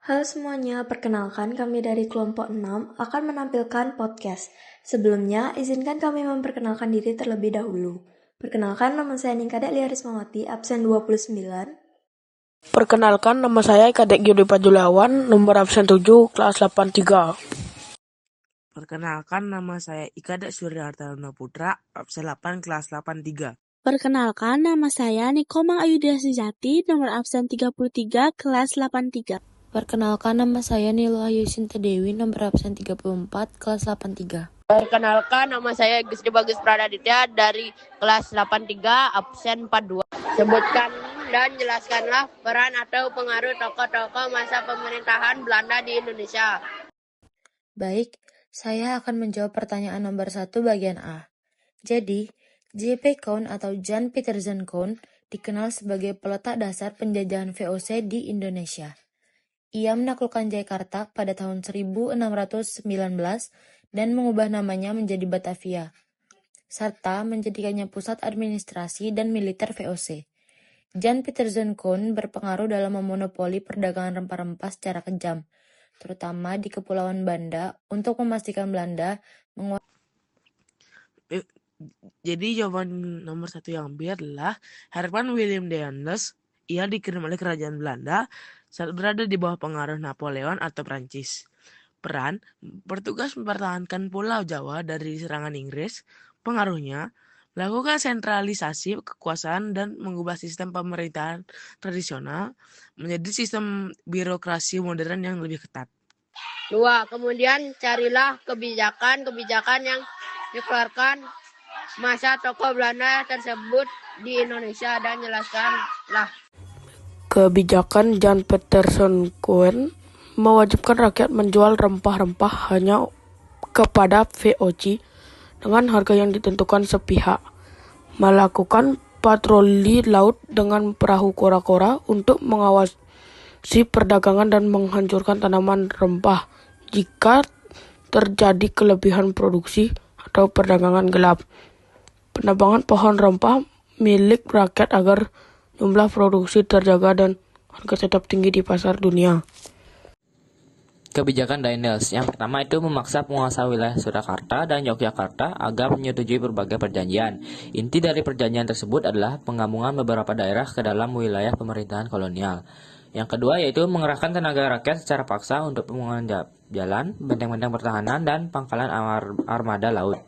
Halo semuanya, perkenalkan kami dari kelompok 6 akan menampilkan podcast. Sebelumnya, izinkan kami memperkenalkan diri terlebih dahulu. Perkenalkan, nama saya Ningkadek Lia Rismawati, absen 29. Perkenalkan, nama saya Kadek Yudi Pajulawan, nomor absen 7, kelas 83. Perkenalkan, nama saya Ikadek Surya Hartaruna Putra, absen 8, kelas 83. Perkenalkan, nama saya Nikomang Ayudya Sujati, nomor absen 33, kelas 83. Perkenalkan, nama saya Nilo Ayu Sinta Dewi, nomor absen 34, kelas 83. Perkenalkan, nama saya Gusti Bagus Pradaditya dari kelas 83, absen 42. Sebutkan dan jelaskanlah peran atau pengaruh tokoh-tokoh masa pemerintahan Belanda di Indonesia. Baik, saya akan menjawab pertanyaan nomor 1 bagian A. Jadi, J.P. Koon atau Jan Pieterszoon Koon dikenal sebagai peletak dasar penjajahan VOC di Indonesia. Ia menaklukkan Jakarta pada tahun 1619 dan mengubah namanya menjadi Batavia, serta menjadikannya pusat administrasi dan militer VOC. Jan Pieterszoon Koon berpengaruh dalam memonopoli perdagangan rempah-rempah secara kejam, terutama di Kepulauan Banda, untuk memastikan Belanda menguasai. Jadi jawaban nomor 1 yang B adalah Herman Willem de Andes. Ia dikirim oleh kerajaan Belanda saat berada di bawah pengaruh Napoleon atau Prancis. Peran bertugas mempertahankan Pulau Jawa dari serangan Inggris. Pengaruhnya melakukan sentralisasi kekuasaan dan mengubah sistem pemerintahan tradisional menjadi sistem birokrasi modern yang lebih ketat. 2. Kemudian carilah kebijakan-kebijakan yang dikeluarkan masa tokoh Belanda tersebut di Indonesia dan jelaskanlah. Kebijakan Jan Pieterszoon Koon mewajibkan rakyat menjual rempah-rempah hanya kepada VOC dengan harga yang ditentukan sepihak, melakukan patroli laut dengan perahu kora-kora untuk mengawasi perdagangan dan menghancurkan tanaman rempah jika terjadi kelebihan produksi atau perdagangan gelap, penebangan pohon rempah milik rakyat agar jumlah produksi terjaga dan harga tetap tinggi di pasar dunia. Kebijakan Daendels. Yang pertama itu memaksa penguasa wilayah Surakarta dan Yogyakarta agar menyetujui berbagai perjanjian. Inti dari perjanjian tersebut adalah penggabungan beberapa daerah ke dalam wilayah pemerintahan kolonial. Yang kedua yaitu mengerahkan tenaga rakyat secara paksa untuk pembangunan jalan, benteng-benteng pertahanan, dan pangkalan armada laut.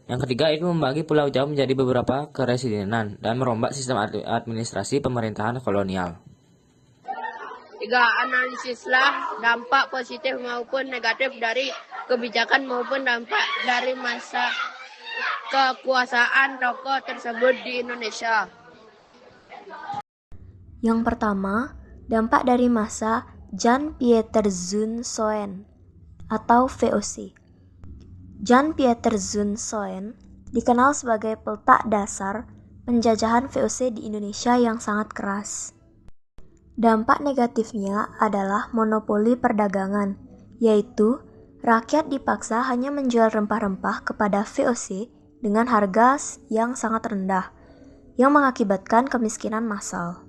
Yang ketiga itu membagi Pulau Jawa menjadi beberapa keresidenan dan merombak sistem administrasi pemerintahan kolonial. 3. Analisislah dampak positif maupun negatif dari kebijakan maupun dampak dari masa kekuasaan tokoh tersebut di Indonesia. Yang pertama, dampak dari masa Jan Pieterszoon Koon atau VOC. Jan Pieterszoon Koon dikenal sebagai peletak dasar penjajahan VOC di Indonesia yang sangat keras. Dampak negatifnya adalah monopoli perdagangan, yaitu rakyat dipaksa hanya menjual rempah-rempah kepada VOC dengan harga yang sangat rendah, yang mengakibatkan kemiskinan massal.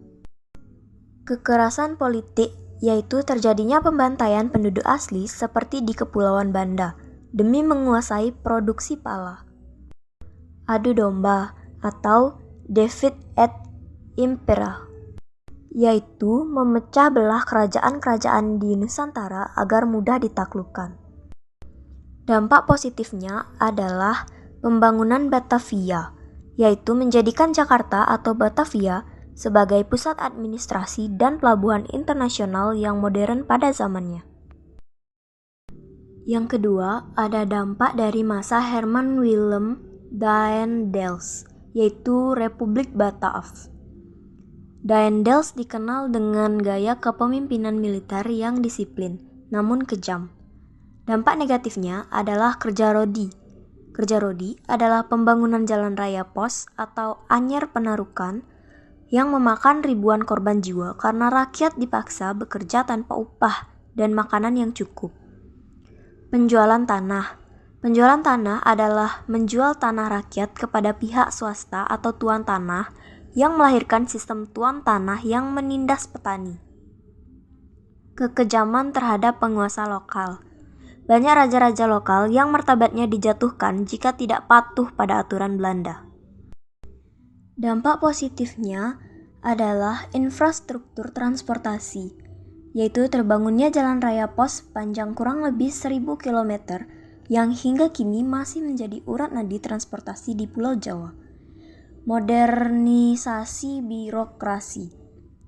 Kekerasan politik, yaitu terjadinya pembantaian penduduk asli seperti di Kepulauan Banda, demi menguasai produksi pala. Adu domba atau Divide et Impera, yaitu memecah belah kerajaan-kerajaan di Nusantara agar mudah ditaklukkan. Dampak positifnya adalah pembangunan Batavia, yaitu menjadikan Jakarta atau Batavia sebagai pusat administrasi dan pelabuhan internasional yang modern pada zamannya. Yang kedua, ada dampak dari masa Herman Willem Daendels, yaitu Republik Bataaf. Daendels dikenal dengan gaya kepemimpinan militer yang disiplin, namun kejam. Dampak negatifnya adalah kerja rodi. Kerja rodi adalah pembangunan jalan raya pos atau anyer penarukan yang memakan ribuan korban jiwa karena rakyat dipaksa bekerja tanpa upah dan makanan yang cukup. Penjualan tanah. Penjualan tanah adalah menjual tanah rakyat kepada pihak swasta atau tuan tanah yang melahirkan sistem tuan tanah yang menindas petani. kekejaman terhadap penguasa lokal. Banyak raja-raja lokal yang martabatnya dijatuhkan jika tidak patuh pada aturan Belanda. Dampak positifnya adalah infrastruktur transportasi, yaitu terbangunnya jalan raya pos panjang kurang lebih 1.000 km yang hingga kini masih menjadi urat nadi transportasi di Pulau Jawa. Modernisasi birokrasi,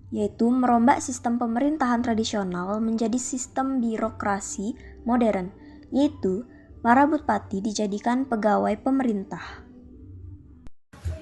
yaitu merombak sistem pemerintahan tradisional menjadi sistem birokrasi modern, yaitu para bupati dijadikan pegawai pemerintah.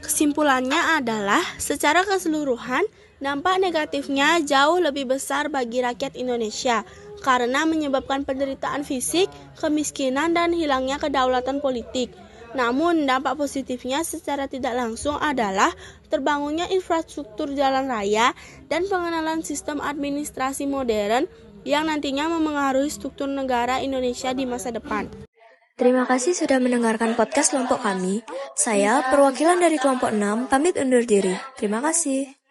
Kesimpulannya adalah, secara keseluruhan, dampak negatifnya jauh lebih besar bagi rakyat Indonesia karena menyebabkan penderitaan fisik, kemiskinan, dan hilangnya kedaulatan politik. Namun, dampak positifnya secara tidak langsung adalah terbangunnya infrastruktur jalan raya dan pengenalan sistem administrasi modern yang nantinya memengaruhi struktur negara Indonesia di masa depan. Terima kasih sudah mendengarkan podcast kelompok kami. Saya, perwakilan dari kelompok 6, pamit undur diri. Terima kasih.